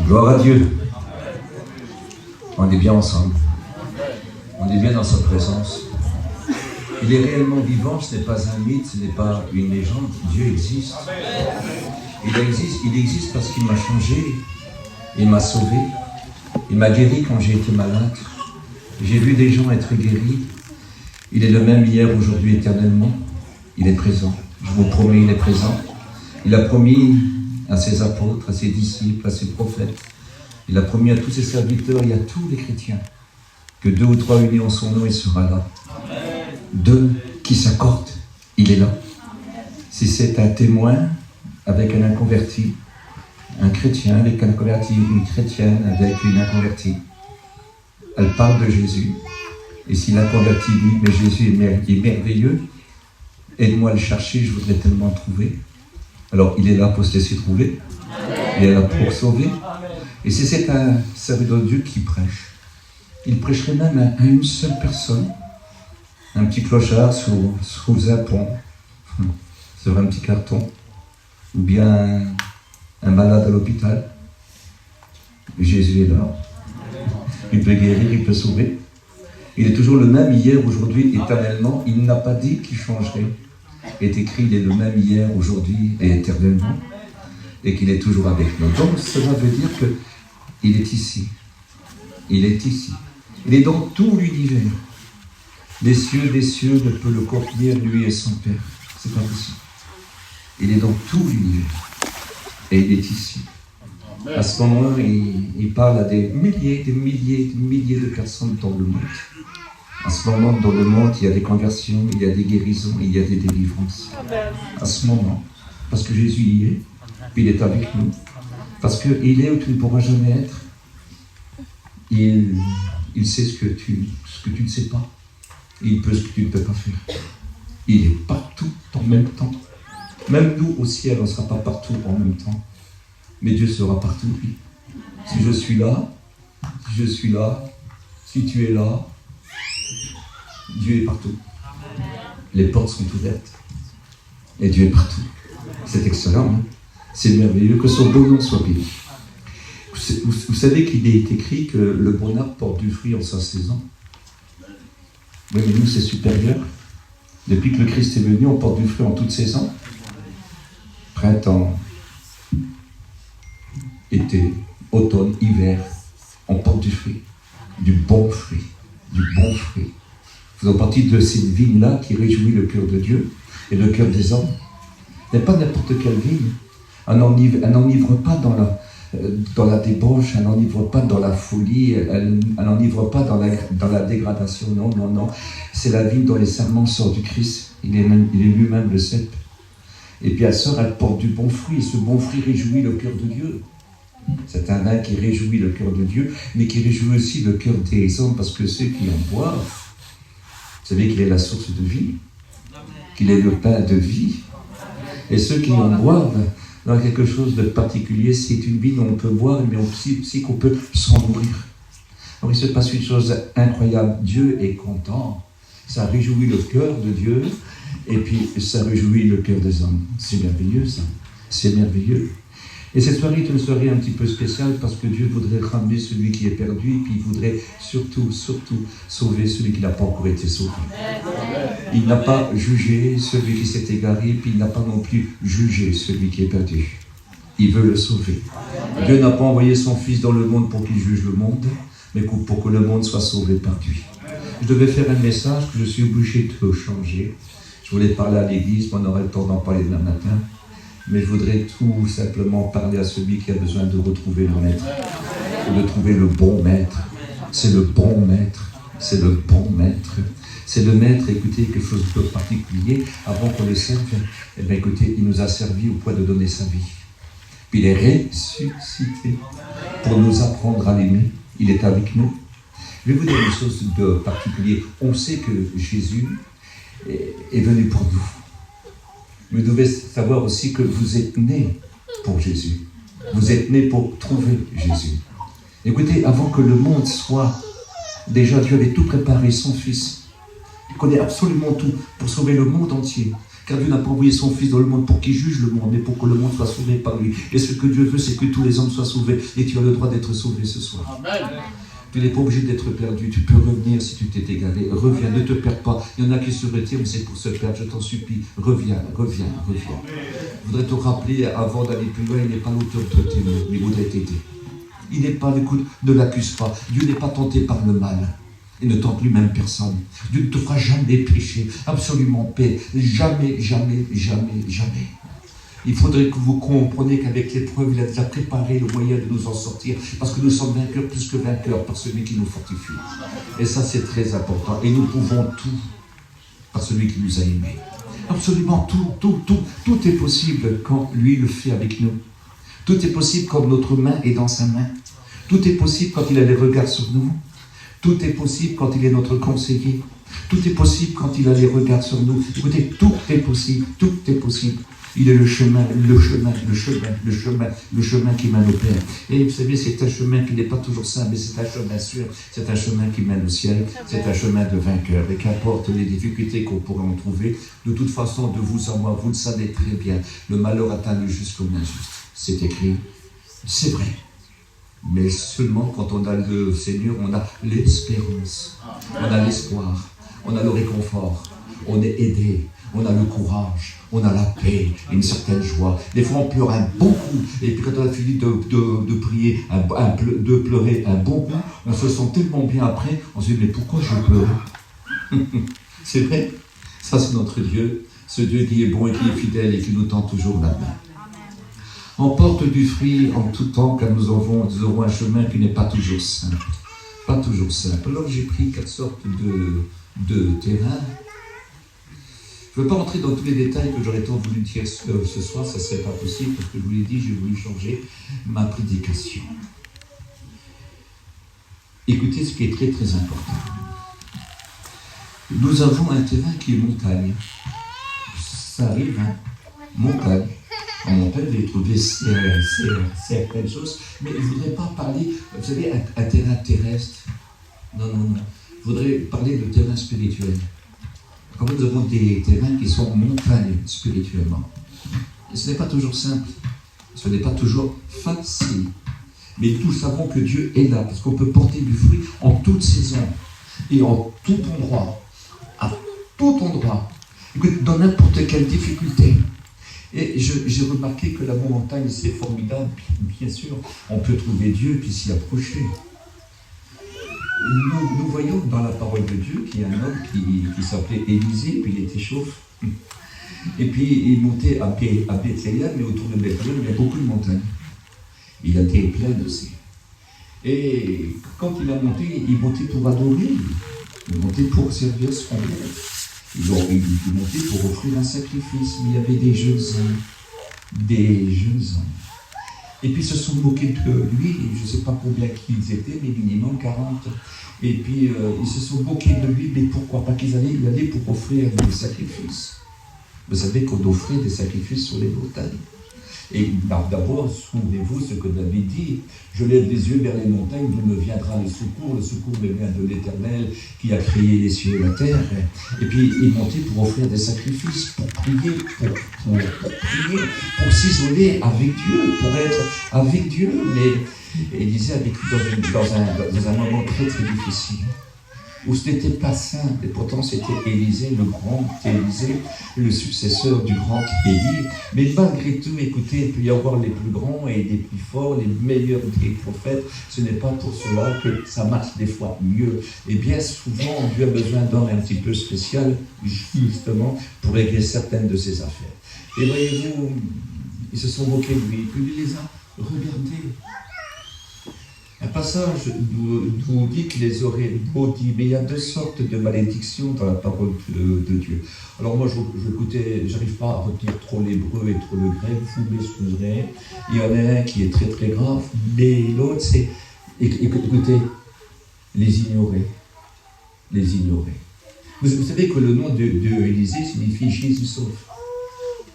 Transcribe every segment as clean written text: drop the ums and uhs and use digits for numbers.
Gloire à Dieu. On est bien ensemble. On est bien dans sa présence. Il est réellement vivant, ce n'est pas un mythe, ce n'est pas une légende. Dieu existe. Il existe parce qu'il m'a changé, il m'a sauvé, il m'a guéri quand j'ai été malade. J'ai vu des gens être guéris. Il est le même hier, aujourd'hui, éternellement. Il est présent. Je vous promets, il est présent. Il a promis à ses apôtres, à ses disciples, à ses prophètes. Il a promis à tous ses serviteurs et à tous les chrétiens que 2 ou 3 unis en son nom, il sera là. 2 qui s'accordent, il est là. Si c'est un témoin avec un inconverti, un chrétien avec un converti, une chrétienne avec une inconvertie, elle parle de Jésus. Et si l'inconverti dit, mais Jésus est merveilleux, aide-moi à le chercher, je voudrais tellement le trouver. Alors il est là pour se laisser trouver, il est là pour sauver. Et si c'est un serviteur de Dieu qui prêche, il prêcherait même à une seule personne, un petit clochard sous un pont, sur un petit carton, ou bien un malade à l'hôpital. Jésus est là. Il peut guérir, il peut sauver. Il est toujours le même hier, aujourd'hui, éternellement. Il n'a pas dit qu'il changerait. Il est écrit, il est le même hier, aujourd'hui et éternellement. Et qu'il est toujours avec nous. Donc, cela veut dire qu'il est ici. Il est ici. Il est dans tout l'univers. Les cieux ne peuvent le contenir, lui et son Père. C'est pas possible. Il est dans tout l'univers. Et il est ici. À ce moment-là, il parle à des milliers de personnes dans le monde. À ce moment, dans le monde, il y a des conversions, il y a des guérisons, il y a des délivrances. À ce moment, parce que Jésus y est, puis il est avec nous. Parce qu'il est où tu ne pourras jamais être. Il sait ce que tu ne sais pas. Il peut ce que tu ne peux pas faire. Il est partout en même temps. Même nous, au ciel, on ne sera pas partout en même temps. Mais Dieu sera partout, lui. Si je suis là, si tu es là, Dieu est partout. Les portes sont ouvertes. Et Dieu est partout. C'est excellent, hein? C'est merveilleux, que son beau nom soit béni. Vous savez qu'il est écrit que le bon arbre porte du fruit en sa saison. Oui, mais nous, c'est supérieur. Depuis que le Christ est venu, on porte du fruit en toute saison. Printemps, été, automne, hiver, on porte du fruit. Du bon fruit. Du bon fruit. Faisons partie de cette vigne-là qui réjouit le cœur de Dieu et le cœur des hommes. Ce n'est pas n'importe quelle vigne. Elle n'enivre pas dans la débauche, elle n'enivre pas dans la folie, elle n'enivre pas dans la dégradation. Non, non, non. C'est la vigne dont les serments sortent du Christ. Il est lui-même le cep. Et puis elle porte du bon fruit. Et ce bon fruit réjouit le cœur de Dieu. C'est un vin qui réjouit le cœur de Dieu, mais qui réjouit aussi le cœur des hommes, parce que ceux qui en boivent, vous savez qu'il est la source de vie, qu'il est le pain de vie. Et ceux qui en boivent, dans quelque chose de particulier, c'est une vie dont on peut boire, mais aussi qu'on peut s'en nourrir. Alors il se passe une chose incroyable. Dieu est content. Ça réjouit le cœur de Dieu, et puis ça réjouit le cœur des hommes. C'est merveilleux, ça. C'est merveilleux. Et cette soirée est une soirée un petit peu spéciale parce que Dieu voudrait ramener celui qui est perdu, et puis il voudrait surtout sauver celui qui n'a pas encore été sauvé. Il n'a pas jugé celui qui s'est égaré, puis il n'a pas non plus jugé celui qui est perdu. Il veut le sauver. Dieu n'a pas envoyé son Fils dans le monde pour qu'il juge le monde, mais pour que le monde soit sauvé par lui. Je devais faire un message que je suis obligé de changer. Je voulais parler à l'église, mais on aurait le temps d'en parler demain matin. Mais je voudrais tout simplement parler à celui qui a besoin de retrouver le maître, de trouver le bon maître. C'est le bon maître, c'est le bon maître. C'est le maître, écoutez, quelque chose de particulier. Avant qu'on le serve, eh bien, écoutez, il nous a servi au point de donner sa vie. Puis il est ressuscité pour nous apprendre à l'aimer. Il est avec nous. Je vais vous dire une chose de particulier. On sait que Jésus est venu pour nous. Mais vous devez savoir aussi que vous êtes nés pour Jésus. Vous êtes nés pour trouver Jésus. Écoutez, avant que le monde soit, déjà Dieu avait tout préparé, son Fils. Il connaît absolument tout pour sauver le monde entier. Car Dieu n'a pas envoyé son Fils dans le monde pour qu'il juge le monde, mais pour que le monde soit sauvé par lui. Et ce que Dieu veut, c'est que tous les hommes soient sauvés. Et tu as le droit d'être sauvé ce soir. Amen. Tu n'es pas obligé d'être perdu. Tu peux revenir si tu t'es égaré. Reviens, ne te perds pas. Il y en a qui se retirent, mais c'est pour se perdre. Je t'en supplie. Reviens. Je voudrais te rappeler, avant d'aller plus loin, il n'est pas l'auteur de tes maux, mais il voudrait t'aider. Il n'est pas, écoute, ne l'accuse pas. Dieu n'est pas tenté par le mal. Il ne tente lui-même personne. Dieu ne te fera jamais pécher. Absolument paix. Jamais. Il faudrait que vous compreniez qu'avec l'épreuve, il a déjà préparé le moyen de nous en sortir. Parce que nous sommes vainqueurs plus que vainqueurs par celui qui nous fortifie. Et ça, c'est très important. Et nous pouvons tout par celui qui nous a aimés. Absolument tout est possible quand lui le fait avec nous. Tout est possible quand notre main est dans sa main. Tout est possible quand il a les regards sur nous. Tout est possible quand il est notre conseiller. Tout est possible quand il a les regards sur nous. Écoutez, tout est possible. Il est le chemin qui mène au Père. Et vous savez, c'est un chemin qui n'est pas toujours simple, mais c'est un chemin sûr. C'est un chemin qui mène au ciel. C'est un chemin de vainqueur. Et qu'importe les difficultés qu'on pourrait en trouver, de toute façon, de vous à moi, vous le savez très bien, le malheur atteint le juste comme l'injuste. C'est écrit, c'est vrai. Mais seulement quand on a le Seigneur, on a l'espérance, on a l'espoir, on a le réconfort, on est aidé, on a le courage, on a la paix, une certaine joie. Des fois on pleure un bon coup, et puis quand on a fini de prier, de pleurer un bon coup, on se sent tellement bien après, on se dit mais pourquoi je pleure? C'est vrai, ça c'est notre Dieu, ce Dieu qui est bon et qui est fidèle et qui nous tend toujours la main. On porte du fruit en tout temps, car nous aurons un chemin qui n'est pas toujours simple. Pas toujours simple. Alors j'ai pris 4 sortes de terrains. Je ne veux pas rentrer dans tous les détails que j'aurais tant voulu dire ce soir, ça ne serait pas possible, parce que je vous l'ai dit, j'ai voulu changer ma prédication. Écoutez ce qui est très très important. Nous avons un terrain qui est montagne. Ça arrive, hein? Montagne. En montagne, vous allez trouver certaines choses, mais je ne voudrais pas parler, vous savez, un terrain terrestre. Non. Je voudrais parler de terrain spirituel. Quand nous avons des terrains qui sont montagnes spirituellement. Et ce n'est pas toujours simple, ce n'est pas toujours facile. Mais nous savons que Dieu est là, parce qu'on peut porter du fruit en toute saison et en tout endroit. À tout endroit. Écoute, dans n'importe quelle difficulté. Et j'ai remarqué que la montagne, c'est formidable. Bien sûr, on peut trouver Dieu puis s'y approcher. Nous voyons dans la parole de Dieu qu'il y a un homme qui s'appelait Élisée, puis il était chauve. Et puis il montait à Bethléem, mais autour de Bethléem, il y a beaucoup de montagnes. Il a des plaines aussi. Et quand il a monté, il montait pour adorer. Il montait pour servir son Père. Il montait pour offrir un sacrifice. Il y avait des jeunes hommes. Et puis ils se sont moqués de lui, je ne sais pas combien qu'ils étaient, mais minimum 40. Et puis ils se sont moqués de lui, mais pourquoi pas qu'ils allaient lui aller pour offrir des sacrifices. Vous savez qu'on offrait des sacrifices sur les montagnes. Et d'abord, souvenez-vous ce que David dit, je lève les yeux vers les montagnes, d'où me viendra le secours me vient de l'Éternel qui a créé les cieux et la terre. Et puis il montait pour offrir des sacrifices, pour prier, pour s'isoler avec Dieu, pour être avec Dieu. Mais il disait avec lui dans un moment très très difficile, où ce n'était pas simple, et pourtant c'était Élisée, le grand Élisée, le successeur du grand Élie. Mais malgré tout, écoutez, il peut y avoir les plus grands et les plus forts, les meilleurs des prophètes. Ce n'est pas pour cela que ça marche des fois mieux. Et bien souvent, Dieu a besoin d'hommes un petit peu spécial, justement, pour régler certaines de ses affaires. Et voyez-vous, ils se sont moqués de lui, puis il les a regardés. Un passage nous dit qu'il les aurait maudits, mais il y a 2 sortes de malédictions dans la parole de Dieu. Alors moi, j'arrive pas à retenir trop l'hébreu et trop le grec, vous m'excuserez. Il y en a un qui est très très grave, mais l'autre c'est, écoutez, les ignorer. Vous savez que le nom de Élisée signifie Jésus sauve.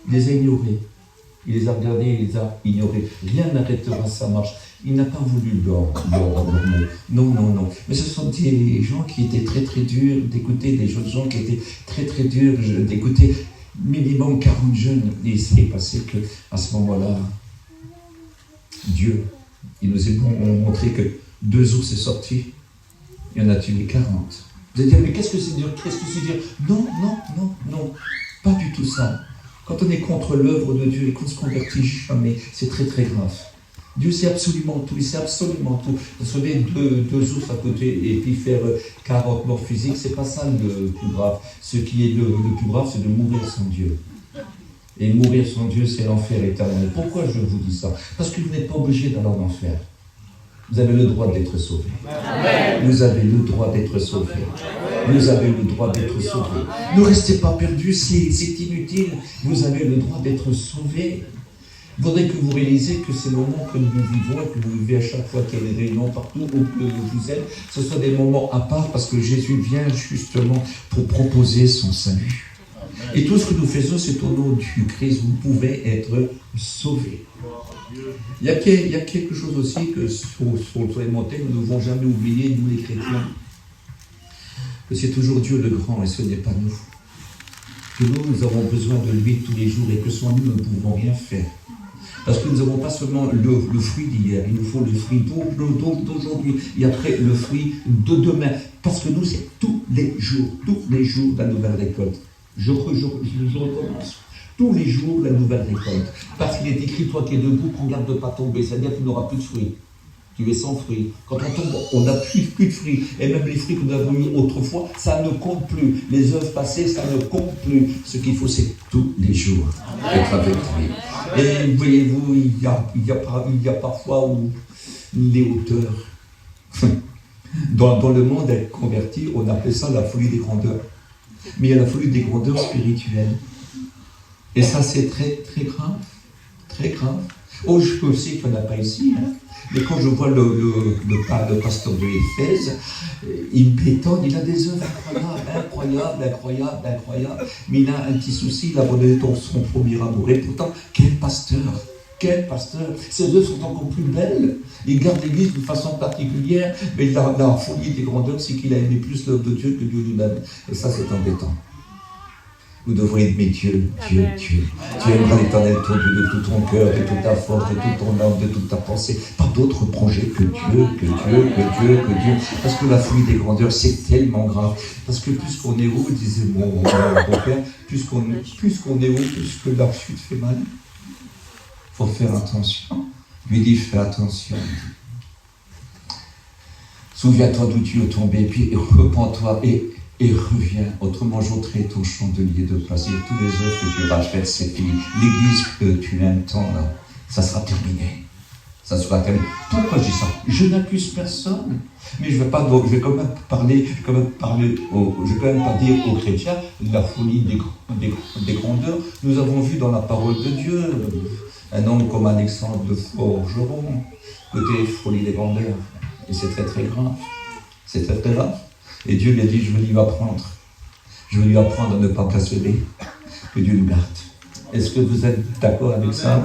Il les a ignorés. Il les a regardés, il les a ignorés. Rien n'arrêtera sa marche. Il n'a pas voulu leur mot. Non. Mais ce sont des gens qui étaient très très durs d'écouter, des jeunes gens qui étaient très très durs d'écouter. minimum 40 jeunes. Et il s'est passé qu'à ce moment-là, Dieu, il nous a montré que 2 ours sont sortis. Il y en a tué 40. Vous allez dire, mais qu'est-ce que c'est dire? Qu'est-ce que c'est dire? Non, non, non, non. Pas du tout ça. Quand on est contre l'œuvre de Dieu et qu'on ne se convertit jamais, c'est très très grave. Dieu sait absolument tout, il sait absolument tout. Sauver 2 ours à côté et puis faire 40 morts physiques, c'est pas ça le plus grave. Ce qui est le plus grave, c'est de mourir sans Dieu. Et mourir sans Dieu, c'est l'enfer éternel. Pourquoi je vous dis ça? Parce que vous n'êtes pas obligé d'aller en enfer. Vous avez le droit d'être sauvé. Vous avez le droit d'être sauvé. Vous avez le droit d'être sauvé. Ne restez pas perdus, c'est inutile. Vous avez le droit d'être sauvé. Il faudrait que vous réalisez que ces moments que nous vivons et que vous vivez à chaque fois qu'il y a des réunions partout où que vous êtes, ce sont des moments à part parce que Jésus vient justement pour proposer son salut. Et tout ce que nous faisons, c'est au nom du Christ. Vous pouvez être sauvés. Il y a quelque chose aussi que sur les montagnes, nous ne devons jamais oublier, nous les chrétiens, que c'est toujours Dieu le grand et ce n'est pas nous. Que nous avons besoin de lui tous les jours et que sans nous, nous ne pouvons rien faire. Parce que nous n'avons pas seulement le fruit d'hier, il nous faut le fruit d'aujourd'hui et après le fruit de demain. Parce que nous, c'est tous les jours la nouvelle récolte. Je recommence. Tous les jours, la nouvelle récolte. Parce qu'il est écrit, toi qui es debout, prends garde de ne pas tomber. C'est-à-dire que tu n'auras plus de fruits. Tu es sans fruits. Quand on tombe, on n'a plus de fruits. Et même les fruits que nous avons eu autrefois, ça ne compte plus. Les œuvres passées, ça ne compte plus. Ce qu'il faut, c'est tous les jours être avec lui. Et voyez-vous, il y a parfois où les hauteurs. Dans le monde être converti, on appelle ça la folie des grandeurs. Mais il y a la folie des grandeurs spirituelles. Et ça, c'est très, très grave. Très grave. Oh, je sais qu'il n'y en a pas ici, hein. Mais quand je vois le pasteur de Éphèse, il m'étonne, il a des œuvres incroyables. Mais il a un petit souci, il a abandonné son premier amour. Et pourtant, quel pasteur! Ses œuvres sont encore plus belles. Il garde l'Église de façon particulière, mais la folie des grandeurs, c'est qu'il a aimé plus l'œuvre de Dieu que Dieu lui-même. Et ça, c'est embêtant. Vous devrez aimer Dieu. Tu aimeras l'Éternel ton Dieu de tout ton cœur, de toute ta force, de toute ton âme, de toute ta pensée. Pas d'autre projet que Dieu. Parce que la folie des grandeurs, c'est tellement grave. Parce que plus qu'on est haut, disait mon père, plus qu'on est haut, plus que la chute fait mal. Il faut faire attention. Lui dit, fais attention. Souviens-toi d'où tu es tombé, puis repens-toi et reviens. Autrement, j'ôterai ton chandelier de place. Et tous les œuvres que tu rachètes, c'est fini. L'église que tu aimes tant, là, ça sera terminé. Ça sera terminé. Pourquoi je dis ça? Je n'accuse personne. Mais je vais quand même pas dire aux chrétiens la folie des grandeurs. Nous avons vu dans la parole de Dieu un homme comme Alexandre de Forgeron, côté folie des grandeurs. Et c'est très très grave. C'est très très grave. Et Dieu lui a dit, je vais lui apprendre. Je vais lui apprendre à ne pas blasphémer. Que Dieu nous garde. Est-ce que vous êtes d'accord avec ça?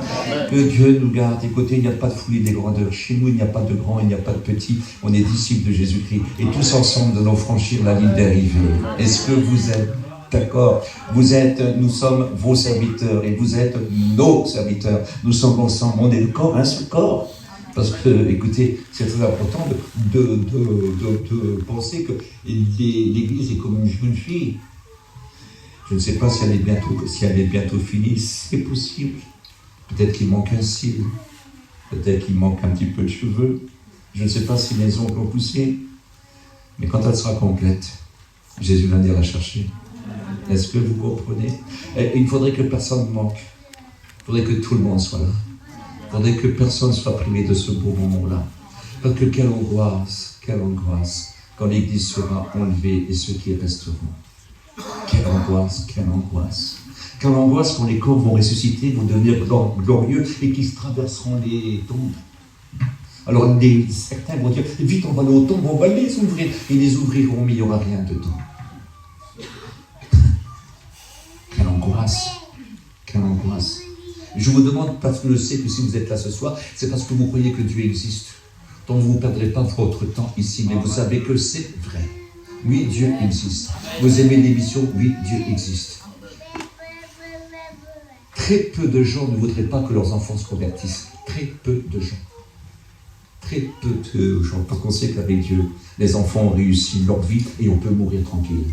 Que Dieu nous garde. Écoutez, il n'y a pas de folie des grandeurs. Chez nous, il n'y a pas de grands, il n'y a pas de petits. On est disciples de Jésus-Christ. Et tous ensemble, nous allons franchir la ligne d'arrivée. Est-ce que vous êtes d'accord? Nous sommes vos serviteurs et vous êtes nos serviteurs. Nous sommes ensemble. On est le corps, un seul corps. Parce que, écoutez, c'est très important de penser que l'Église est comme une jeune fille. Je ne sais pas si elle est bientôt finie. C'est possible. Peut-être qu'il manque un cil. Peut-être qu'il manque un petit peu de cheveux. Je ne sais pas si les ongles ont poussé. Mais quand elle sera complète, Jésus va venir la chercher. Est-ce que vous comprenez? Et il faudrait que personne ne manque. Il faudrait que tout le monde soit là. Il faudrait que personne ne soit privé de ce beau moment-là. Parce que quelle angoisse, quand l'Église sera enlevée et ceux qui resteront. Quelle angoisse. Quelle angoisse quand les corps vont ressusciter, vont devenir glorieux et qu'ils traverseront les tombes. Alors certains vont dire, vite on va aller aux tombes, on va les ouvrir. Ils les ouvriront, mais il n'y aura rien dedans. Quelle angoisse. Je vous demande, parce que je sais que si vous êtes là ce soir, c'est parce que vous croyez que Dieu existe. Donc vous ne perdrez pas votre temps ici, mais vous savez que c'est vrai. Oui, Dieu existe. Vous aimez l'émission? Oui, Dieu existe. Très peu de gens ne voudraient pas que leurs enfants se convertissent. Très peu de gens. Très peu de gens. Parce qu'on sait qu'avec Dieu, les enfants ont réussi leur vie et on peut mourir tranquille.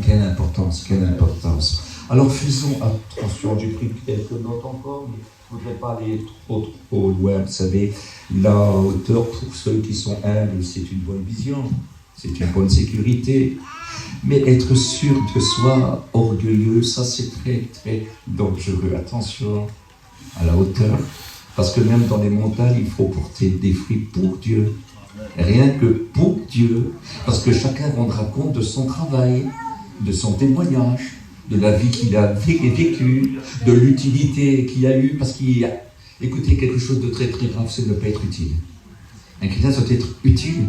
Quelle importance, quelle importance. Alors faisons attention. J'ai pris quelques notes encore, mais je ne voudrais pas aller trop loin. Vous savez, la hauteur pour ceux qui sont humbles, c'est une bonne vision. C'est une bonne sécurité. Mais être sûr de soi, orgueilleux, ça c'est très très dangereux. Attention à la hauteur. Parce que même dans les montagnes, il faut porter des fruits pour Dieu. Rien que pour Dieu. Parce que chacun rendra compte de son travail, de son témoignage, de la vie qu'il a vécue, de l'utilité qu'il a eue. Parce qu'il y a, écoutez, quelque chose de très très grave, c'est de ne pas être utile. Un chrétien doit être utile.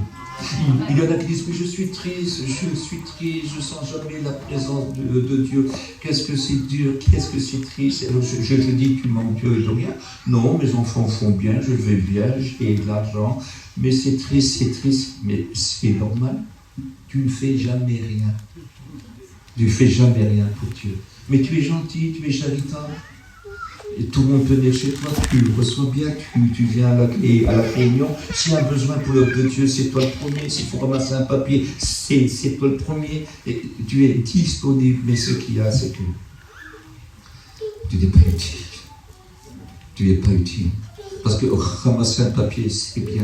Il y en a qui disent, mais je suis triste, je sens jamais la présence de Dieu. Qu'est-ce que c'est dur, qu'est-ce que c'est triste. Alors je dis, tu manques Dieu, de rien. Non, mes enfants font bien, je vais bien, j'ai de l'argent, mais c'est triste, mais c'est normal. Tu ne fais jamais rien. Tu ne fais jamais rien pour Dieu. Mais tu es gentil, tu es charitable. Et tout le monde peut venir chez toi, tu le reçois bien, tu viens à la réunion. S'il y a besoin pour l'œuvre de Dieu, c'est toi le premier. S'il faut ramasser un papier, c'est toi le premier. Et tu es disponible. Mais ce qu'il y a, c'est que tu n'es pas utile. Tu n'es pas utile. Parce que ramasser un papier, c'est bien.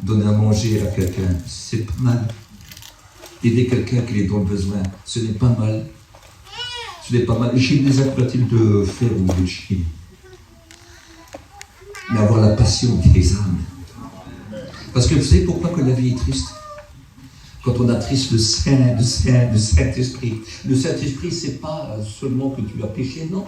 Donner à manger à quelqu'un, c'est pas mal. Aider quelqu'un qui est dans le besoin, ce n'est pas mal. Ce n'est pas mal. J'ai des aquatiles de fer ou de Chine. Mais avoir la passion des âmes. Parce que vous savez pourquoi que la vie est triste? Quand on attriste le Saint-Esprit. Le Saint-Esprit, c'est pas seulement que tu as péché. Non.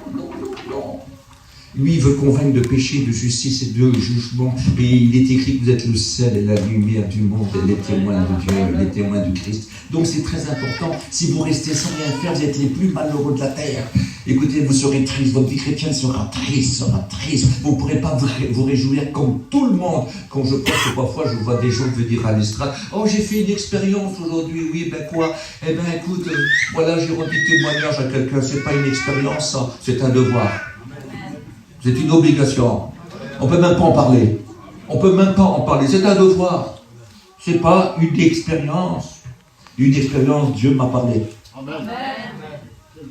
Lui, il veut convaincre de péché, de justice et de jugement. Et il est écrit que vous êtes le sel et la lumière du monde, et les témoins de Dieu, les témoins du Christ. Donc c'est très important. Si vous restez sans rien faire, vous êtes les plus malheureux de la terre. Écoutez, vous serez triste, votre vie chrétienne sera triste. Vous ne pourrez pas vous réjouir comme tout le monde. Quand je pense que parfois je vois des gens venir à l'estrade, oh j'ai fait une expérience aujourd'hui, oui, ben quoi? Eh ben écoute, voilà, j'ai rendu témoignage à quelqu'un, c'est pas une expérience, ça, c'est un devoir. C'est une obligation. On ne peut même pas en parler. C'est un devoir. Ce n'est pas une expérience. Une expérience, Dieu m'a parlé. Amen.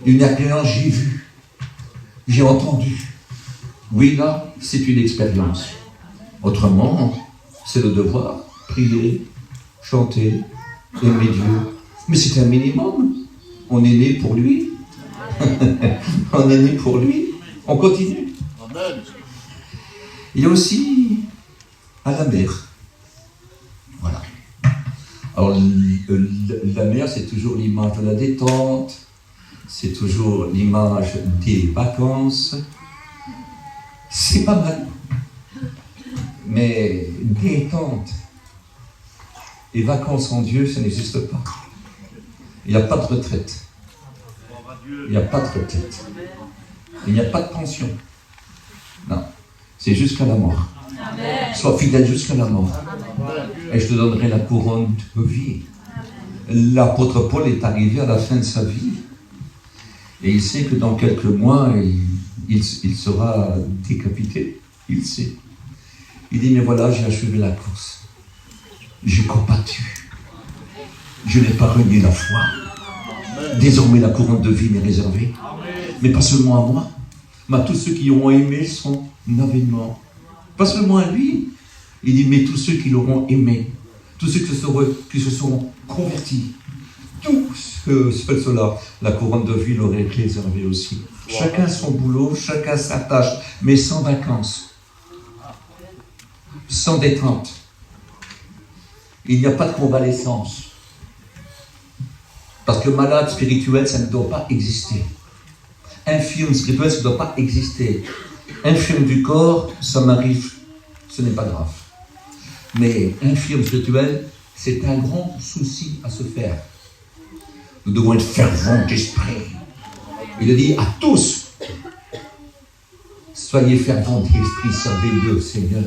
Une expérience, j'ai vu. J'ai entendu. Oui, là, c'est une expérience. Autrement, c'est le devoir. Prier, chanter, aimer Dieu. Mais c'est un minimum. On est né pour lui. On est né pour lui. On continue. Il y a aussi à la mer. Voilà. Alors, la mer, c'est toujours l'image de la détente, c'est toujours l'image des vacances. C'est pas mal. Mais détente et vacances en Dieu, ça n'existe pas. Il n'y a pas de retraite. Il n'y a pas de retraite. Il n'y a pas de pension. Non, c'est jusqu'à la mort. Amen. Sois fidèle jusqu'à la mort. Amen. Et je te donnerai la couronne de vie. L'apôtre Paul est arrivé à la fin de sa vie. Et il sait que dans quelques mois, il sera décapité. Il sait. Il dit, mais voilà, j'ai achevé la course. J'ai combattu. Je n'ai pas renié la foi. Désormais, la couronne de vie m'est réservée. Mais pas seulement à moi. Mais à tous ceux qui auront aimé son avènement. Pas seulement à lui. Il dit, mais tous ceux qui l'auront aimé, tous ceux qui se seront convertis, tous ceux-là, la couronne de vie leur est réservée aussi. Chacun son boulot, chacun sa tâche, mais sans vacances, sans détente. Il n'y a pas de convalescence. Parce que malade spirituel, ça ne doit pas exister. Infirme spirituel, ça ne doit pas exister. Infirme du corps, ça m'arrive, ce n'est pas grave. Mais infirme spirituel, c'est un grand souci à se faire. Nous devons être fervents d'esprit. Il a dit à tous, soyez fervents d'esprit, servez le Seigneur.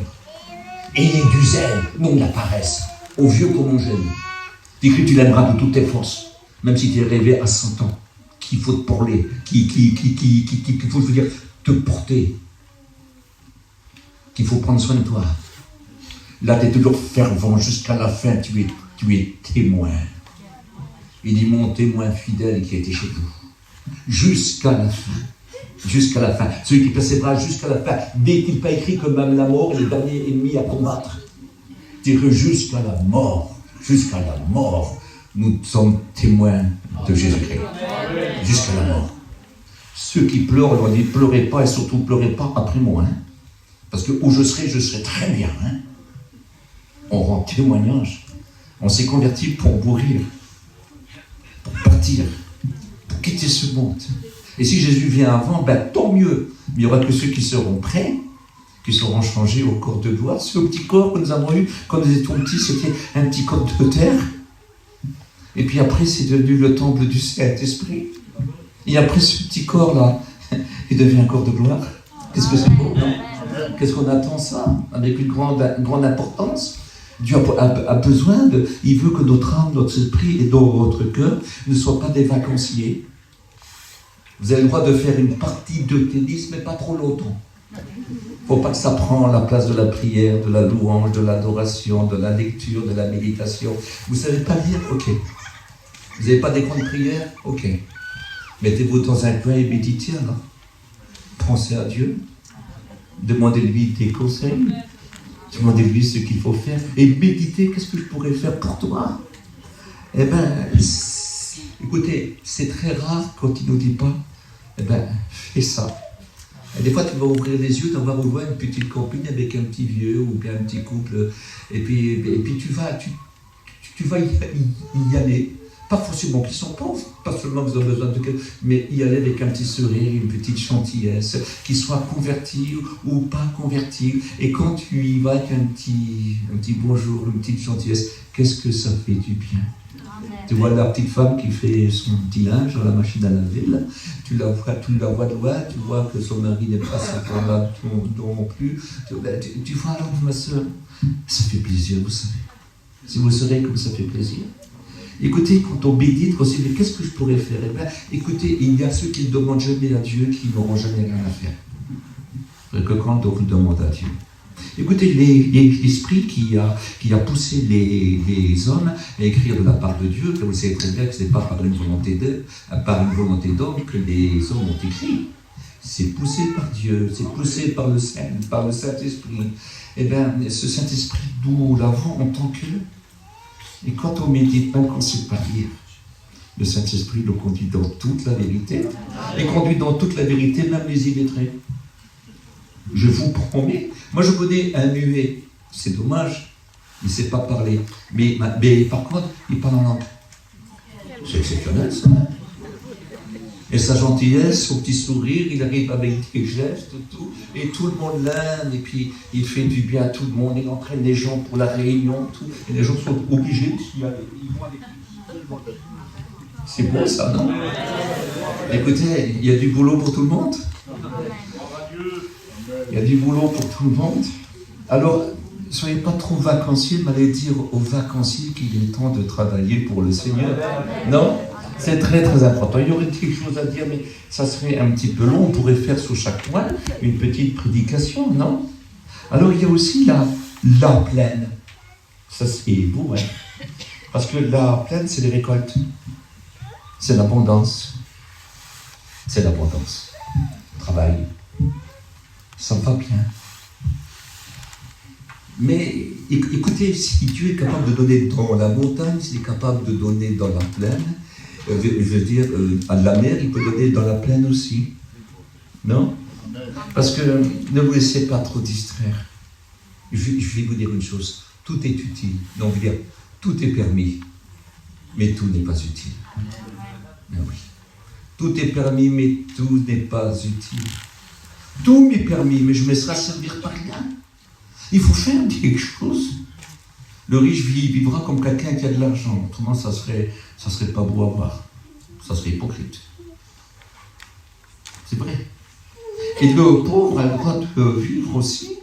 Ayez du zèle, non de la paresse. Au vieux comme au jeune. Dis que tu l'aimeras de toutes tes forces, même si tu es rêvé à 100 ans. Qu'il faut te parler, qu'il faut, je veux dire, te porter, qu'il faut prendre soin de toi. Là, tu es toujours fervent jusqu'à la fin, tu es témoin. Il dit mon témoin fidèle qui a été chez vous. Jusqu'à la fin. Jusqu'à la fin. Celui qui persévérera jusqu'à la fin. Dès qu'il n'est pas écrit que même la mort est le dernier ennemi à combattre. Dire que jusqu'à la mort, nous sommes témoins de Jésus-Christ. Jusqu'à la mort. Ceux qui pleurent, on leur dit pleurez pas et surtout pleurez pas après moi. Hein. Parce que où je serai très bien. Hein. On rend témoignage. On s'est converti pour mourir, pour partir, pour quitter ce monde. Et si Jésus vient avant, tant mieux. Mais il n'y aura que ceux qui seront prêts, qui seront changés au corps de gloire. Ce petit corps que nous avons eu quand nous étions petits, c'était un petit corps de terre. Et puis après, c'est devenu le temple du Saint-Esprit. Et après, ce petit corps-là, il devient un corps de gloire. Qu'est-ce que c'est beau, non? Qu'est-ce qu'on attend ça? Avec une grande importance. Dieu a besoin de... Il veut que notre âme, notre esprit et notre cœur ne soient pas des vacanciers. Vous avez le droit de faire une partie de tennis, mais pas trop longtemps. Il ne faut pas que ça prenne la place de la prière, de la louange, de l'adoration, de la lecture, de la méditation. Vous ne savez pas lire? Ok. Vous n'avez pas des grandes prières? Ok. Mettez-vous dans un coin et méditez alors. Pensez à Dieu. Demandez-lui des conseils. Demandez-lui ce qu'il faut faire. Et méditez, qu'est-ce que je pourrais faire pour toi? Eh bien, écoutez, c'est très rare quand il ne nous dit pas, eh bien, fais ça. Et des fois, tu vas ouvrir les yeux, tu vas voir une petite copine avec un petit vieux ou bien un petit couple, et puis tu vas y aller. Pas forcément qu'ils sont pauvres, pas seulement qu'ils ont besoin de quelque chose, mais y aller avec un petit sourire, une petite gentillesse, qu'ils soient convertis ou pas convertis. Et quand tu y vas avec un petit bonjour, une petite gentillesse, qu'est-ce que ça fait du bien? Tu vois la petite femme qui fait son petit linge dans la machine à laver, là. Tu la vois de loin, tu vois que son mari n'est pas là non plus. Tu vois alors, ma soeur, ça fait plaisir, vous savez. Si vous saurez comme ça fait plaisir. Écoutez, quand on médite, quand on se dit qu'est-ce que je pourrais faire? Eh bien, écoutez, il y a ceux qui ne demandent jamais à Dieu qui n'auront jamais rien à faire. C'est que quand on demande à Dieu. Écoutez, l'esprit qui a poussé les hommes à écrire de la part de Dieu, que vous savez très bien que ce n'est pas par une volonté d'homme que les hommes ont écrit. C'est poussé par Dieu, c'est poussé par le Saint-Esprit. Eh bien, ce Saint-Esprit, nous l'avons en tant que... Et quand on médite, même quand on ne sait pas lire, le Saint-Esprit nous conduit dans toute la vérité. Et conduit dans toute la vérité, même les illettrés. Je vous promets. Moi, je connais un muet. C'est dommage. Il ne sait pas parler. Mais par contre, il parle en langue. C'est exceptionnel, ça. Et sa gentillesse, son petit sourire, il arrive avec des gestes, tout, et tout le monde l'aime, et puis il fait du bien à tout le monde, il entraîne les gens pour la réunion, tout, et les gens sont obligés de s'y aller. C'est bon ça, non? Écoutez, il y a du boulot pour tout le monde. Il y a du boulot pour tout le monde. Alors, soyez pas trop vacanciers, mais allez dire aux vacanciers qu'il est temps de travailler pour le Seigneur. Non? C'est très très important. Il y aurait quelque chose à dire, mais ça serait un petit peu long. On pourrait faire sur chaque point une petite prédication, non? Alors il y a aussi la plaine. Ça c'est beau, hein? Parce que la plaine, c'est les récoltes. C'est l'abondance. C'est l'abondance. Travail. Ça va bien. Mais écoutez, si Dieu est capable de donner dans la montagne, s'il est capable de donner dans la plaine, je veux dire, à la mer, il peut donner dans la plaine aussi. Non? Parce que ne vous laissez pas trop distraire. Je vais vous dire une chose. Tout est utile. Donc, dire, tout est permis, mais tout n'est pas utile. Mais oui. Tout est permis, mais tout n'est pas utile. Tout m'est permis, mais je me laisserai servir par rien. Il faut faire quelque chose. Le riche vivra comme quelqu'un qui a de l'argent. Autrement, ça serait pas beau à voir. Ça serait hypocrite. C'est vrai. Et le pauvre a le droit de vivre aussi.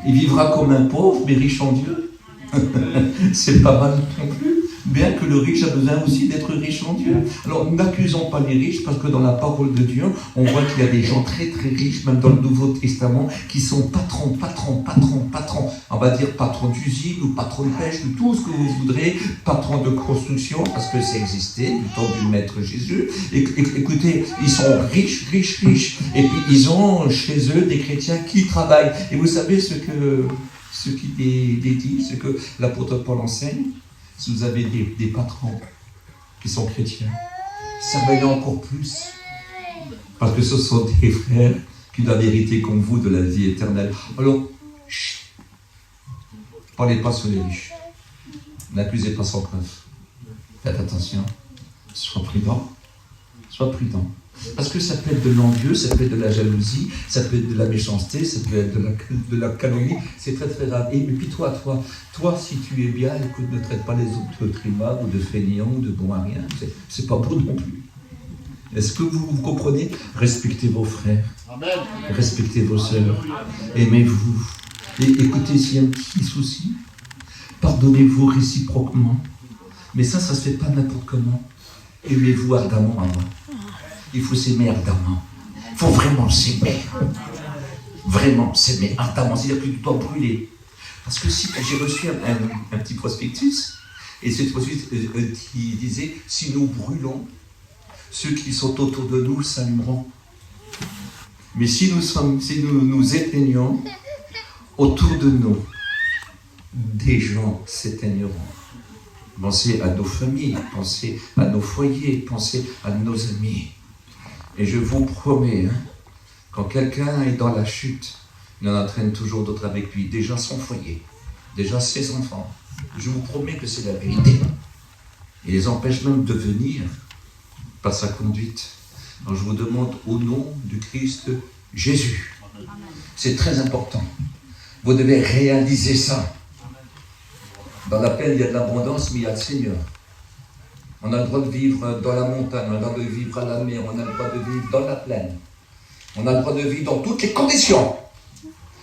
Il vivra comme un pauvre, mais riche en Dieu. C'est pas mal non plus. bien que le riche a besoin aussi d'être riche en Dieu. Alors n'accusons pas les riches, parce que dans la parole de Dieu, on voit qu'il y a des gens très très riches, même dans le Nouveau Testament, qui sont patrons. On va dire patron d'usine ou patron de pêche, ou tout ce que vous voudrez, patron de construction, parce que ça existait du temps du Maître Jésus. Écoutez, ils sont riches, et puis ils ont chez eux des chrétiens qui travaillent. Et vous savez ce qu'il est dit, ce que l'apôtre Paul enseigne? Si vous avez des patrons qui sont chrétiens, servez-les encore plus. Parce que ce sont des frères qui doivent hériter comme vous de la vie éternelle. Alors, parlez pas sur les riches. N'accusez pas sans preuve. Faites attention. Sois prudent. Parce que ça peut être de l'envieux, ça peut être de la jalousie, ça peut être de la méchanceté, ça peut être de la calomnie. C'est très très grave. Et puis toi, si tu es bien, écoute, ne traite pas les autres de trimards ou de feignants ou de bons à rien. C'est pas beau non plus. Est-ce que vous comprenez? Respectez vos frères. Amen. Respectez vos sœurs. Aimez-vous. Et écoutez, s'il y a un petit souci, pardonnez-vous réciproquement. Mais ça se fait pas n'importe comment. Aimez-vous ardemment avant. Il faut s'aimer ardemment. Il faut vraiment s'aimer. Vraiment s'aimer ardemment. C'est-à-dire que tu dois brûler. Parce que si j'ai reçu un petit prospectus, et ce prospectus qui disait, si nous brûlons, ceux qui sont autour de nous s'allumeront. Mais si nous éteignons, autour de nous, des gens s'éteigneront. Pensez à nos familles, pensez à nos foyers, pensez à nos amis. Et je vous promets, quand quelqu'un est dans la chute, il en entraîne toujours d'autres avec lui. Déjà son foyer, déjà ses enfants. Je vous promets que c'est la vérité. Il les empêche même de venir par sa conduite. Alors je vous demande au nom du Christ Jésus. C'est très important. Vous devez réaliser ça. Dans la peine, il y a de l'abondance, mais il y a le Seigneur. On a le droit de vivre dans la montagne, on a le droit de vivre à la mer, on a le droit de vivre dans la plaine. On a le droit de vivre dans toutes les conditions.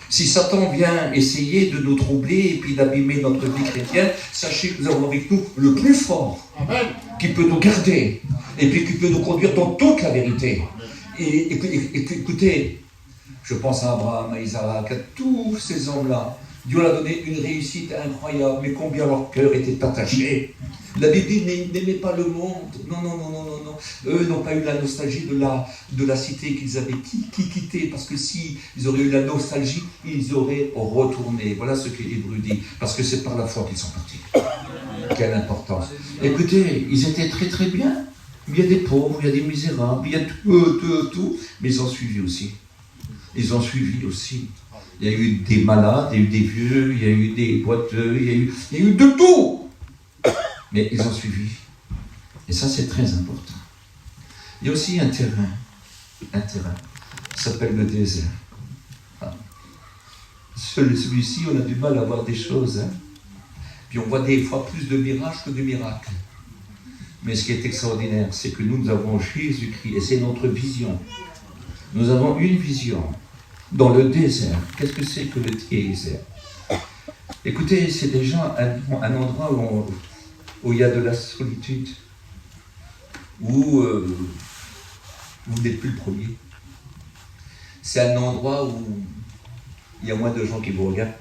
Si Satan vient essayer de nous troubler et puis d'abîmer notre vie chrétienne, sachez que nous avons avec nous le plus fort, qui peut nous garder, et puis qui peut nous conduire dans toute la vérité. Et écoutez, je pense à Abraham, à Isaac, à tous ces hommes-là. Dieu leur a donné une réussite incroyable, mais combien leur cœur était attaché. La Bible dit n'aimez pas le monde. Non. Eux n'ont pas eu la nostalgie de la cité qu'ils avaient quittée, parce que si ils auraient eu la nostalgie, ils auraient retourné. Voilà ce que Hébreu dit, parce que c'est par la foi qu'ils sont partis. Quelle importance. Écoutez, ils étaient très très bien. Il y a des pauvres, il y a des misérables, il y a tout, mais ils ont suivi aussi. Il y a eu des malades, il y a eu des vieux, il y a eu des boiteux, il y a eu de tout. Mais ils ont suivi. Et ça, c'est très important. Il y a aussi un terrain. Ça s'appelle le désert. Celui-ci, on a du mal à voir des choses. Puis on voit des fois plus de mirages que de miracles. Mais ce qui est extraordinaire, c'est que nous avons Jésus-Christ, et c'est notre vision. Nous avons une vision. Dans le désert. Qu'est-ce que c'est que le désert? Écoutez, c'est déjà un endroit où il y a de la solitude, où vous n'êtes plus le premier. C'est un endroit où il y a moins de gens qui vous regardent.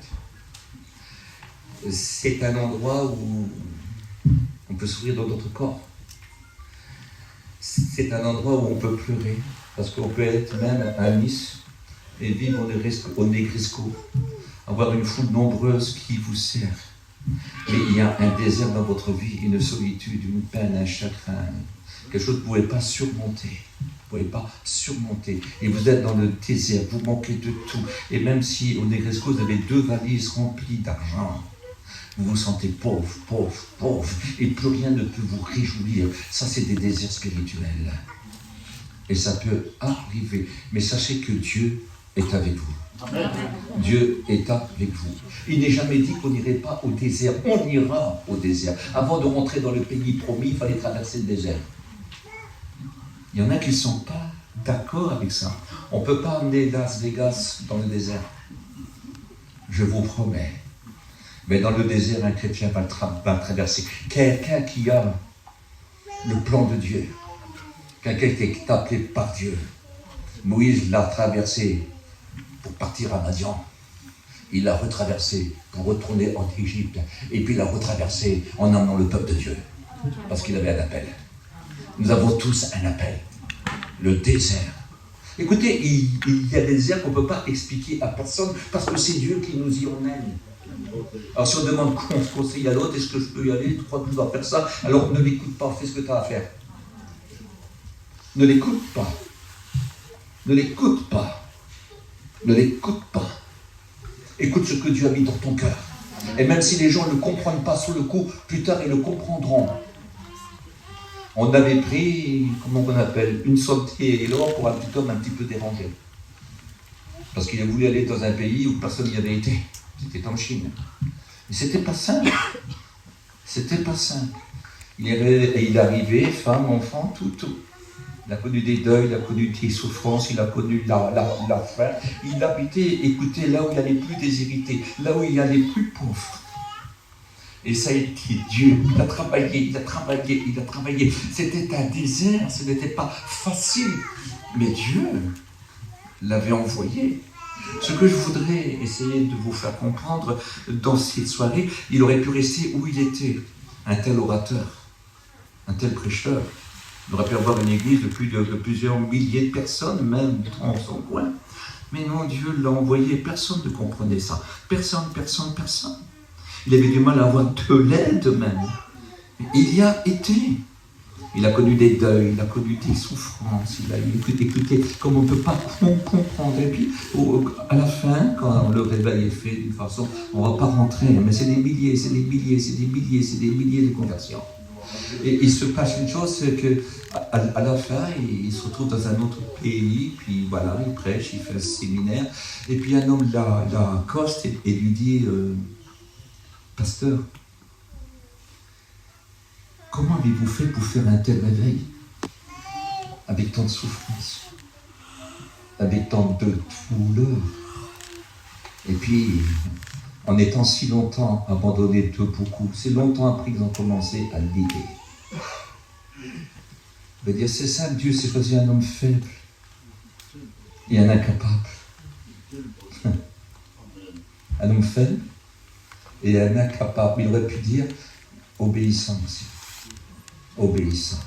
C'est un endroit où on peut s'ouvrir dans notre corps. C'est un endroit où on peut pleurer, parce qu'on peut être même à Nice et vivre au Negresco, avoir une foule nombreuse qui vous sert. Mais il y a un désert dans votre vie, une solitude, une peine, un chagrin, quelque chose que vous ne pouvez pas surmonter. Et vous êtes dans le désert, vous manquez de tout. Et même si au Negresco, vous avez 2 valises remplies d'argent, vous vous sentez pauvre, et plus rien ne peut vous réjouir. Ça, c'est des déserts spirituels. Et ça peut arriver. Mais sachez que Dieu est avec vous. Amen. Dieu est avec vous. Il n'est jamais dit qu'on n'irait pas au désert. On ira au désert. Avant de rentrer dans le pays promis, il fallait traverser le désert. Il y en a qui ne sont pas d'accord avec ça. On ne peut pas emmener Las Vegas dans le désert. Je vous promets Mais dans le désert, un chrétien va traverser. Quelqu'un qui a le plan de Dieu, quelqu'un qui est appelé par Dieu. Moïse l'a traversé pour partir à Madian. Il l'a retraversé pour retourner en Égypte. Et puis il l'a retraversé en emmenant le peuple de Dieu. Parce qu'il avait un appel. Nous avons tous un appel. Le désert. Écoutez, il y a des déserts qu'on ne peut pas expliquer à personne parce que c'est Dieu qui nous y emmène. Alors si on demande conseil à l'autre, est-ce que je peux y aller? Tu crois que je dois faire ça? Alors ne l'écoute pas, fais ce que tu as à faire. Ne l'écoute pas. Ne l'écoute pas. Ne l'écoute pas. Écoute ce que Dieu a mis dans ton cœur. Et même si les gens ne le comprennent pas sur le coup, plus tard ils le comprendront. On avait pris, comment on appelle, une sortie et l'or pour un petit homme un petit peu dérangé. Parce qu'il a voulu aller dans un pays où personne n'y avait été. C'était en Chine. Mais c'était pas simple. C'était pas simple. Il est arrivé, femme, enfant, tout. Il a connu des deuils, il a connu des souffrances, il a connu la faim. Il habitait, écoutez, là où il y a les plus déshérités, là où il y a les plus pauvres. Et ça a été Dieu. Il a travaillé. C'était un désert, ce n'était pas facile. Mais Dieu l'avait envoyé. Ce que je voudrais essayer de vous faire comprendre dans cette soirée, il aurait pu rester où il était. Un tel orateur, un tel prêcheur. Il aurait pu avoir une église de plusieurs milliers de personnes, même dans son coin. Mais non, Dieu l'a envoyé. Personne ne comprenait ça. Personne. Il avait du mal à avoir de l'aide même. Il y a été. Il a connu des deuils, il a connu des souffrances, il a écouté comme on ne peut pas comprendre. Et puis, à la fin, quand le réveil est fait d'une façon, on ne va pas rentrer, mais c'est des milliers de conversions. Et il se passe une chose, c'est qu'à la fin, il se retrouve dans un autre pays, puis voilà, il prêche, il fait un séminaire, et puis un homme l'accoste et lui dit, pasteur, comment avez-vous fait pour faire un tel réveil? Avec tant de souffrance, avec tant de douleur, et puis en étant si longtemps abandonné de beaucoup, c'est longtemps après qu'ils ont commencé à l'aider. Je veux dire, c'est ça, Dieu s'est choisi un homme faible et un incapable. Un homme faible et un incapable. Il aurait pu dire obéissant aussi. Obéissant.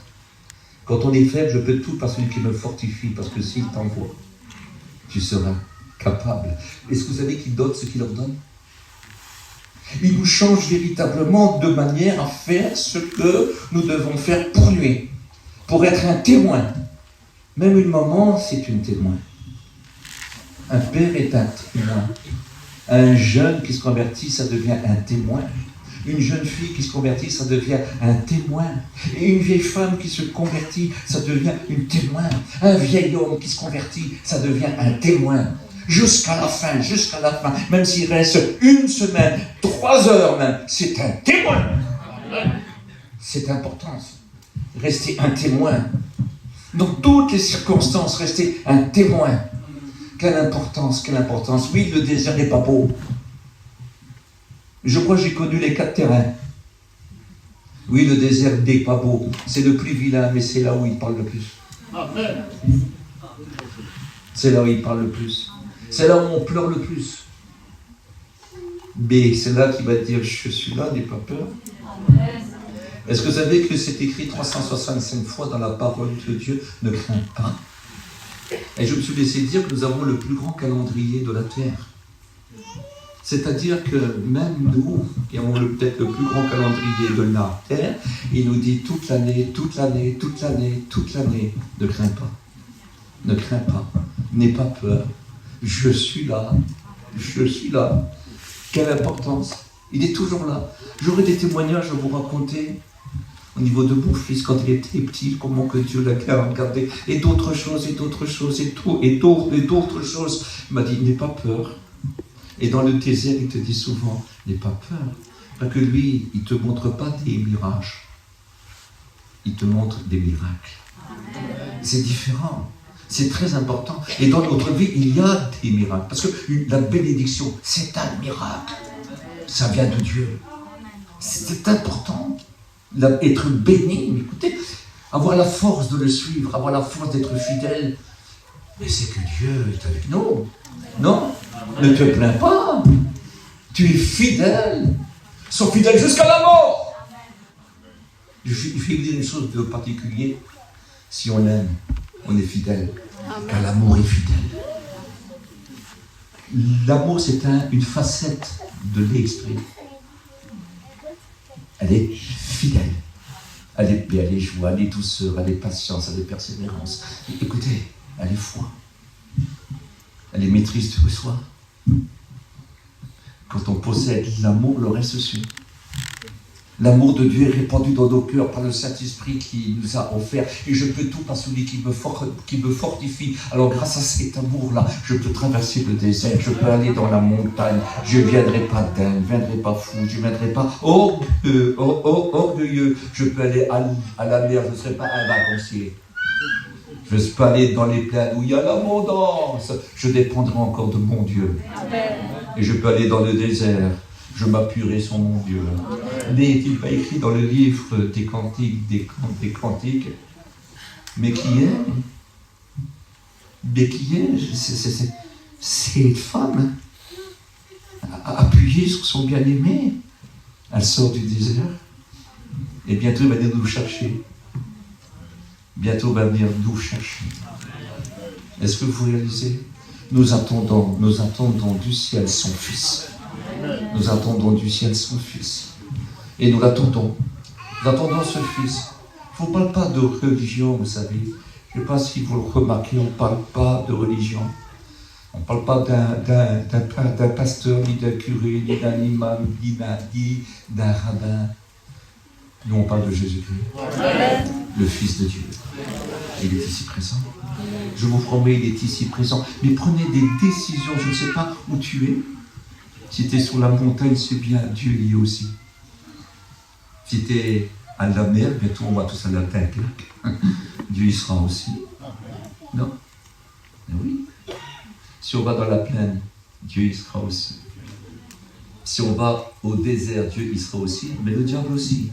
Quand on est faible, je peux tout par celui qui me fortifie, parce que s'il t'envoie, tu seras capable. Est-ce que vous savez qu'il donne ce qu'il leur donne? Il nous change véritablement de manière à faire ce que nous devons faire pour lui, pour être un témoin. Même une maman, c'est une témoin. Un père est un témoin. Un jeune qui se convertit, ça devient un témoin. Une jeune fille qui se convertit, ça devient un témoin. Et une vieille femme qui se convertit, ça devient une témoin. Un vieil homme qui se convertit, ça devient un témoin. Jusqu'à la fin, même s'il reste une semaine, 3 heures même, c'est un témoin. C'est important. Rester un témoin. Dans toutes les circonstances, rester un témoin. Quelle importance. Oui, le désert n'est pas beau. Je crois que j'ai connu les 4 terrains. Oui, le désert n'est pas beau. C'est le plus vilain, mais c'est là où il parle le plus. Amen. C'est là où il parle le plus. C'est là où on pleure le plus. Mais c'est là qu'il va dire, je suis là, n'aie pas peur. Est-ce que vous savez que c'est écrit 365 fois dans la parole de Dieu, ne crains pas? Et je me suis laissé dire que nous avons le plus grand calendrier de la terre. C'est-à-dire que même nous, qui avons peut-être le plus grand calendrier de la terre, il nous dit toute l'année, ne crains pas. Ne crains pas. N'aie pas peur. Je suis là. Quelle importance. Il est toujours là. J'aurais des témoignages à vous raconter au niveau de mon fils quand il était petit, comment que Dieu l'a gardé, et d'autres choses. Il m'a dit, n'aie pas peur. Et dans le désert, il te dit souvent, n'aie pas peur. Parce que lui, il ne te montre pas des mirages. Il te montre des miracles. C'est différent. C'est très important. Et dans notre vie, il y a des miracles. Parce que la bénédiction, c'est un miracle. Ça vient de Dieu. C'est important. Être béni, écoutez, avoir la force de le suivre, avoir la force d'être fidèle. Mais c'est que Dieu est avec nous. Non, ne te plains pas. Tu es fidèle. Sois fidèle jusqu'à la mort. Je vais vous dire une chose de particulier. Si on aime, on est fidèle. Car l'amour est fidèle. L'amour, c'est une facette de l'esprit. Elle est fidèle. Elle est paix, elle est joie, elle est douceur, elle est patience, elle est persévérance. Écoutez, elle est foi. Elle est maîtrise de soi. Quand on possède l'amour, le reste suit. L'amour de Dieu est répandu dans nos cœurs par le Saint-Esprit qui nous a offert. Et je peux tout par celui qui me fortifie. Alors grâce à cet amour-là, je peux traverser le désert, je peux aller dans la montagne. Je ne viendrai pas dingue, je ne viendrai pas fou, je ne viendrai pas orgueilleux. Je peux aller à la mer, je ne serai pas un vacancier. Je peux aller dans les plaines où il y a l'abondance. Je dépendrai encore de mon Dieu. Et je peux aller dans le désert. Je m'appuierai sur mon Dieu. N'est-il pas écrit dans le livre des Cantiques, des Cantiques, mais qui est c'est une femme appuyée sur son bien-aimé. Elle sort du désert et bientôt elle va venir nous chercher. Bientôt elle va venir nous chercher. Est-ce que vous réalisez? Nous attendons du ciel son Fils. Nous attendons du ciel son Fils. Et nous l'attendons. Nous attendons ce Fils. Il ne parle pas de religion, vous savez. Je ne sais pas si vous le remarquez, on ne parle pas de religion. On ne parle pas d'un pasteur, ni d'un curé, ni d'un imam, ni d'un rabbin. Nous, on parle de Jésus-Christ, le Fils de Dieu. Il est ici présent. Je vous promets, il est ici présent. Mais prenez des décisions. Je ne sais pas où tu es. Si tu es sur la montagne, c'est bien, Dieu y est aussi. Si tu es à la mer, bientôt on va tous à la Dunkerque. Dieu y sera aussi. Non? Mais oui. Si on va dans la plaine, Dieu y sera aussi. Si on va au désert, Dieu y sera aussi. Mais le diable aussi.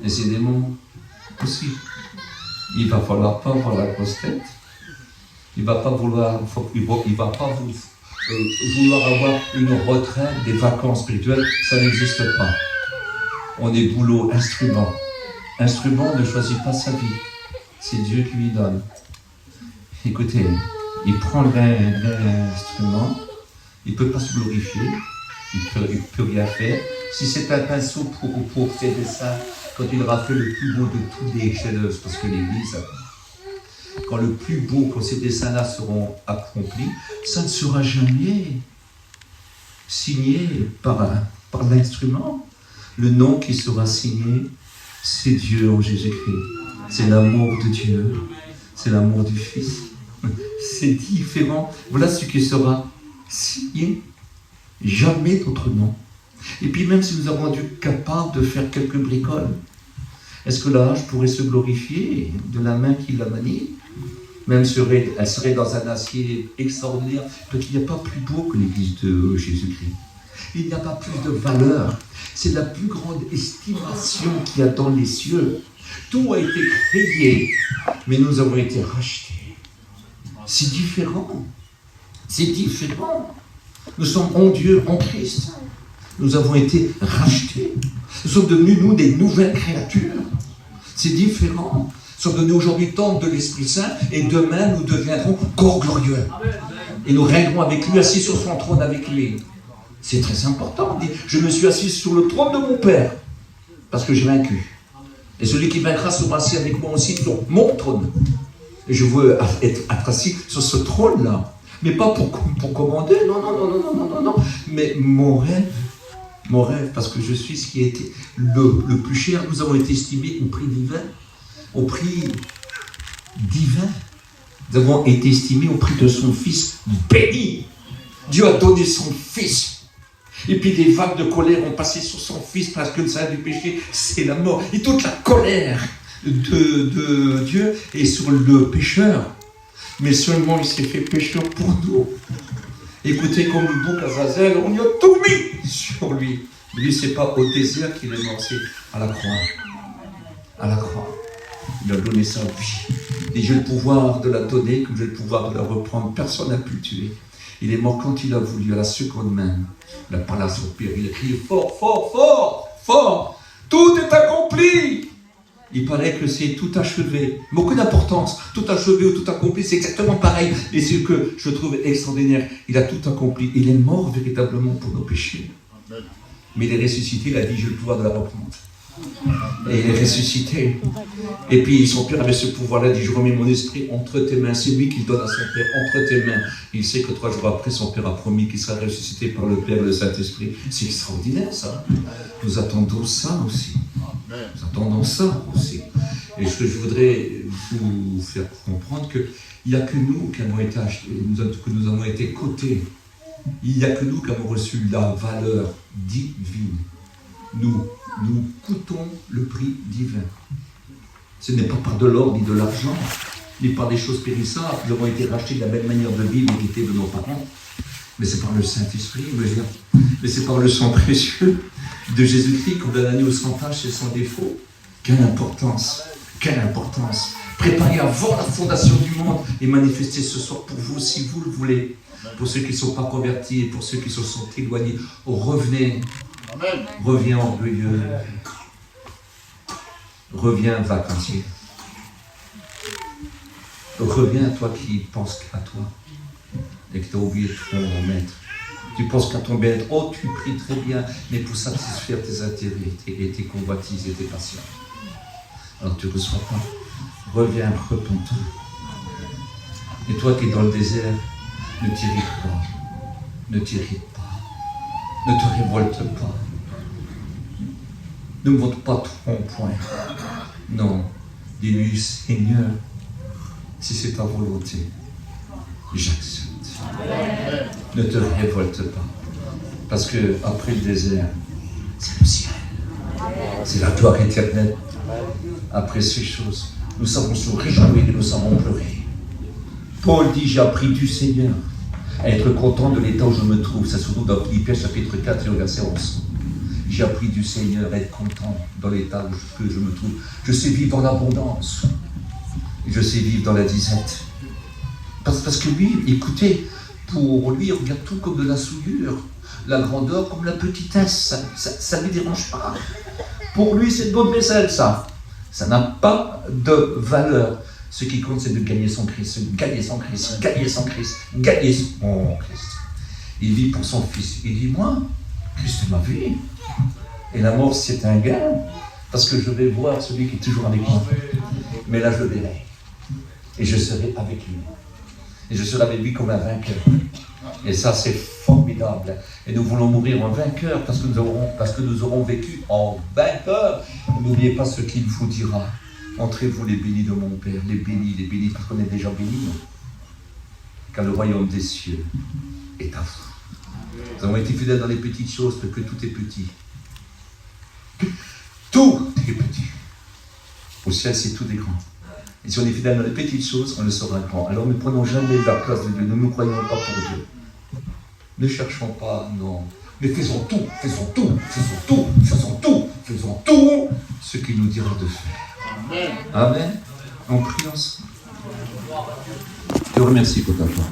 Et ses démons aussi. Il va falloir pas avoir la grosse tête. Il va pas vouloir avoir une retraite, des vacances spirituelles, ça n'existe pas. On est boulot, instrument. Instrument ne choisit pas sa vie. C'est Dieu qui lui donne. Écoutez, il prend l'instrument, il ne peut pas se glorifier, il ne peut rien faire. Si c'est un pinceau pour ses dessins, quand il aura fait le plus beau de tous les chefs-d'œuvre, parce que l'Église, quand ces dessins-là seront accomplis, ça ne sera jamais signé par l'instrument. Le nom qui sera signé, c'est Dieu en Jésus-Christ. C'est l'amour de Dieu. C'est l'amour du Fils. C'est différent. Voilà ce qui sera signé. Jamais d'autre nom. Et puis même si nous avons rendu capables de faire quelques bricoles, est-ce que là, je pourrais se glorifier de la main qui la manie? Même elle serait dans un acier extraordinaire, parce qu'il n'y a pas plus beau que l'Église de Jésus-Christ. Il n'y a pas plus de valeur. C'est la plus grande estimation qu'il y a dans les cieux. Tout a été créé, mais nous avons été rachetés. C'est différent. C'est différent. Nous sommes en Dieu, en Christ. Nous avons été rachetés. Nous sommes devenus, nous, des nouvelles créatures. C'est différent. Nous sommes devenus aujourd'hui temple de l'Esprit Saint et demain, nous deviendrons corps glorieux. Et nous règnerons avec lui, assis sur son trône avec lui. C'est très important. On dit, je me suis assis sur le trône de mon Père parce que j'ai vaincu. Et celui qui vaincra sera assis avec moi aussi sur mon trône. Et je veux être assis sur ce trône-là. Mais pas pour commander, non. Mais mon rêve, parce que je suis ce qui a été le plus cher, nous avons été estimés au prix divin. Au prix divin. Nous avons été estimés au prix de son Fils béni. Dieu a donné son Fils. Et puis les vagues de colère ont passé sur son Fils parce que le salaire du péché, c'est la mort. Et toute la colère de Dieu est sur le pécheur. Mais seulement il s'est fait pécheur pour nous. Écoutez, comme le bouc Azazel, on y a tout mis sur lui. Lui, c'est pas au désert qu'il est mort, c'est à la croix. À la croix. Il a donné sa vie. Et j'ai le pouvoir de la donner, comme j'ai le pouvoir de la reprendre. Personne n'a pu le tuer. Il est mort quand il a voulu, à la seconde main. Il n'a pas là son père, il a crié fort, fort, fort, fort. Tout est accompli. Il paraît que c'est tout achevé. Mais aucune importance. Tout achevé ou tout accompli, c'est exactement pareil. Et ce que je trouve extraordinaire, il a tout accompli. Il est mort véritablement pour nos péchés. Mais il est ressuscité, il a dit, j'ai le pouvoir de la reprendre. Et il est ressuscité. Et puis son père avait ce pouvoir-là, il dit, je remets mon esprit entre tes mains. C'est lui qui le donne à son père, entre tes mains. Il sait que 3 jours après, son père a promis qu'il sera ressuscité par le Père et le Saint-Esprit. C'est extraordinaire, ça. Nous attendons ça aussi. Nous attendons ça aussi. Et ce que je voudrais vous faire comprendre, qu'il n'y a que nous qui avons été achetés, que nous avons été cotés. Il n'y a que nous qui avons reçu la valeur divine. Nous coûtons le prix divin. Ce n'est pas par de l'or ni de l'argent, ni par des choses périssables. Nous avons été rachetés de la belle manière de vivre qui était de nos parents. Mais c'est par le Saint-Esprit, mais c'est par le sang précieux de Jésus-Christ, condamné au sans tache et sans défaut. Quelle importance! Quelle importance! Préparé avant la fondation du monde et manifesté ce soir pour vous, si vous le voulez. Pour ceux qui ne sont pas convertis et pour ceux qui se sont éloignés, revenez. Amen. Reviens orgueilleux. Reviens vacancier. Reviens toi qui penses qu'à toi et que tu as oublié ton maître. Tu penses qu'à ton bien-être. Oh, tu pries très bien, mais pour satisfaire tes intérêts et tes convoitises et tes passions. Alors tu ne reçois pas. Reviens repentant. Et toi qui es dans le désert, ne t'irrite pas. Ne t'irrite pas. Ne te révolte pas. Ne montre pas ton point. Non. Dis-lui, Seigneur, si c'est ta volonté, j'accepte. Ne te révolte pas. Parce que après le désert, c'est le ciel. C'est la gloire éternelle. Après ces choses, nous savons se réjouir et nous savons pleurer. Paul dit, j'ai appris du Seigneur à être content de l'état où je me trouve. Ça se trouve dans Philippiens chapitre 4 et au verset 11. J'ai appris du Seigneur à être content dans l'état où je me trouve. Je sais vivre dans l'abondance. Je sais vivre dans la disette. Parce que lui, écoutez, pour lui, il regarde tout comme de la souillure. La grandeur comme la petitesse. Ça ne lui dérange pas. Pour lui, c'est de bonne vaisselle, ça. Ça n'a pas de valeur. Ce qui compte, c'est de gagner son Christ, gagner son Christ, gagner son Christ, gagner son Christ. Il vit pour son Fils. Il dit, moi, Christ est ma vie. Et la mort, c'est un gain. Parce que je vais voir celui qui est toujours avec moi. Mais là, je le verrai. Et je serai avec lui. Et je serai avec lui comme un vainqueur. Et ça, c'est formidable. Et nous voulons mourir en vainqueur parce que nous aurons vécu en vainqueur. N'oubliez pas ce qu'il vous dira. Entrez-vous les bénis de mon Père, les bénis, parce qu'on est déjà bénis. Car le royaume des cieux est à vous. Nous avons été fidèles dans les petites choses, parce que tout est petit. Tout est petit. Au ciel, c'est tout des grands. Et si on est fidèle dans les petites choses, on le sera grand. Alors ne prenons jamais la place de Dieu, ne nous croyons pas pour Dieu. Ne cherchons pas, non. Mais faisons tout ce qu'il nous dira de faire. Amen. On prie ensemble. Je te remercie pour ta parole.